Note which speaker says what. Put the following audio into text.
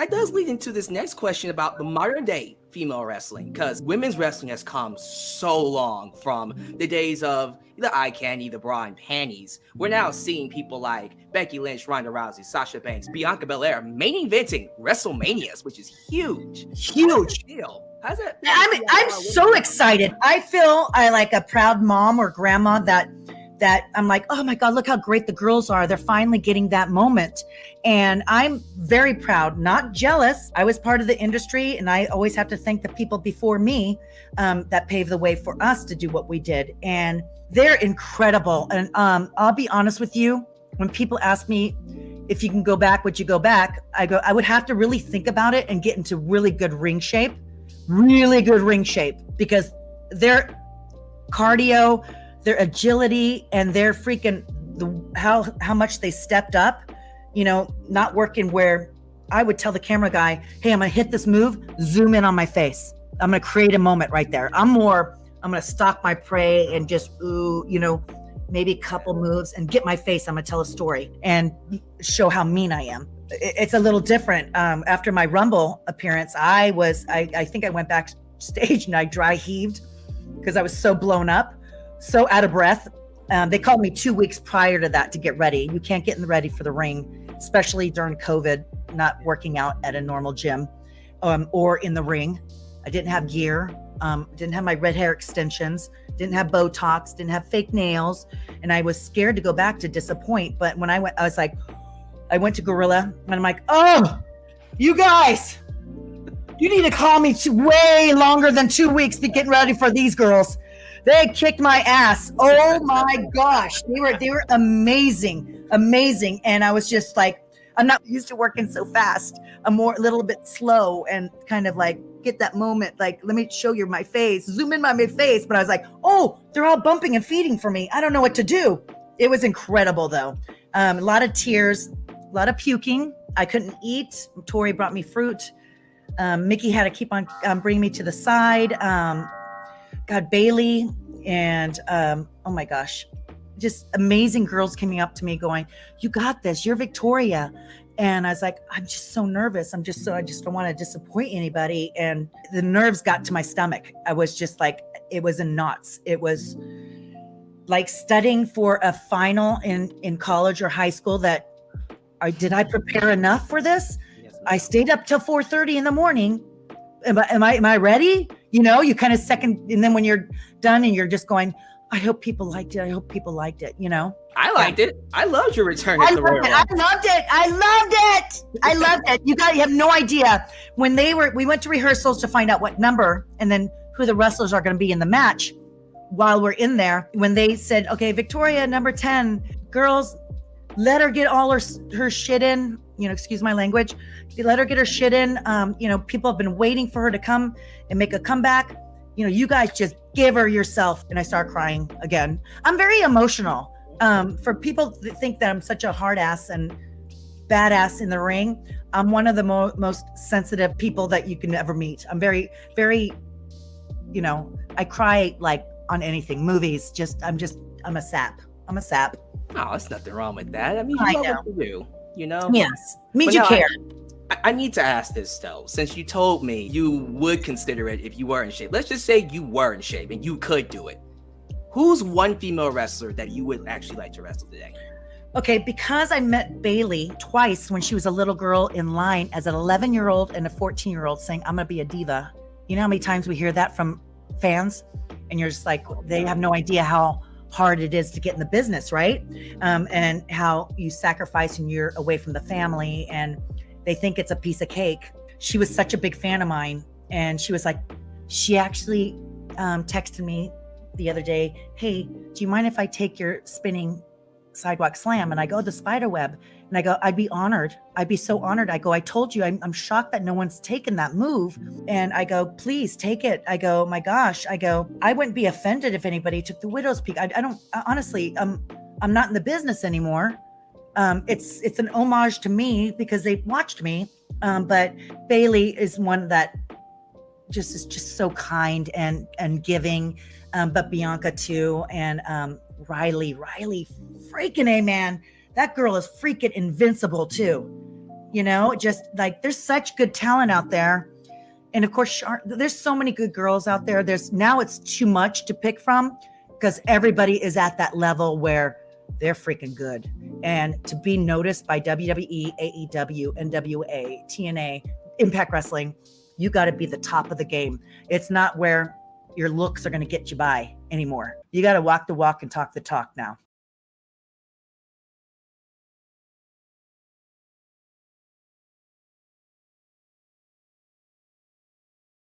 Speaker 1: That does lead into this next question about the modern day female wrestling, because women's wrestling has come so long from the days of the eye candy, the bra and panties. We're now seeing people like Becky Lynch, Ronda Rousey, Sasha Banks, Bianca Belair main eventing WrestleManias, which is huge.
Speaker 2: Huge
Speaker 1: deal. How's that?
Speaker 2: I'm so excited. I feel like a proud mom or grandma that I'm like, oh my God, look how great the girls are. They're finally getting that moment. And I'm very proud, not jealous. I was part of the industry, and I always have to thank the people before me that paved the way for us to do what we did. And they're incredible. And I'll be honest with you, when people ask me if you can go back, would you go back? I go, I would have to really think about it and get into really good ring shape, because their cardio, their agility, and their freaking how much they stepped up, not working where I would tell the camera guy, hey, I'm gonna hit this move, zoom in on my face. I'm gonna create a moment right there. I'm gonna stalk my prey and just, maybe a couple moves and get my face. I'm gonna tell a story and show how mean I am. It's a little different. After my Rumble appearance, I think I went backstage and I dry heaved because I was so blown up, so out of breath. They called me 2 weeks prior to that to get ready. You can't get ready for the ring, especially during COVID, not working out at a normal gym or in the ring. I didn't have gear, didn't have my red hair extensions, didn't have Botox, didn't have fake nails. And I was scared to go back to disappoint. But when I went to Gorilla and I'm like, oh, you guys, you need to call me way longer than 2 weeks to get ready for these girls. They kicked my ass. Oh my gosh. They were amazing. And I was just like, I'm not used to working so fast. I'm a little bit slow and kind of like get that moment. Like, let me show you my face, zoom in on my face. But I was like, oh, they're all bumping and feeding for me. I don't know what to do. It was incredible though. A lot of tears, a lot of puking. I couldn't eat. Tori brought me fruit. Mickey had to keep on bringing me to the side. God, Bailey and oh my gosh, just amazing girls coming up to me going, you got this, you're Victoria. And I was like, I'm just so nervous. I just don't want to disappoint anybody. And the nerves got to my stomach. I was just like, it was in knots. It was like studying for a final in college or high school did I prepare enough for this? Yes. I stayed up till 4:30 in the morning. Am I ready? You kind of second, and then when you're done and you're just going, I hope people liked it. I liked it.
Speaker 1: I liked it. I loved your return at the Royal Rumble.
Speaker 2: I loved it. You have no idea. When we went to rehearsals to find out what number and then who the wrestlers are going to be in the match. While we're in there, when they said, okay, Victoria, number 10, girls, let her get all her shit in, excuse my language. Let her get her shit in. People have been waiting for her to come and make a comeback. You guys just give her yourself. And I start crying again. I'm very emotional. For people that think that I'm such a hard ass and badass in the ring, I'm one of the most sensitive people that you can ever meet. I'm very, very, I cry like on anything, movies, I'm a sap.
Speaker 1: Oh, there's nothing wrong with that. I mean, you know what to do,
Speaker 2: Yes. Means you care.
Speaker 1: I need to ask this though, since you told me you would consider it if you were in shape. Let's just say you were in shape and you could do it. Who's one female wrestler that you would actually like to wrestle today?
Speaker 2: Okay, because I met Bailey twice when she was a little girl in line as an 11-year-old and a 14-year-old saying, I'm going to be a diva. You know how many times we hear that from fans? And you're just like, they have no idea how hard it is to get in the business, right? And how you sacrifice and you're away from the family and they think it's a piece of cake. She was such a big fan of mine. And she was like, she actually texted me the other day, hey, do you mind if I take your spinning sidewalk slam? And I go, the spider web. And I go, I'd be honored. I'd be so honored. I go, I told you, I'm shocked that no one's taken that move. And I go, please take it. I go, my gosh. I go, I wouldn't be offended if anybody took the widow's peak. I don't, honestly, I'm not in the business anymore. It's an homage to me because they watched me. But Bailey is one that is just so kind and giving. But Bianca too. And Riley, freaking A, man. That girl is freaking invincible too. You know, just like there's such good talent out there. And of course, there's so many good girls out there. Now it's too much to pick from because everybody is at that level where they're freaking good. And to be noticed by WWE, AEW, NWA, TNA, Impact Wrestling, you got to be the top of the game. It's not where your looks are going to get you by anymore. You got to walk the walk and talk the talk now.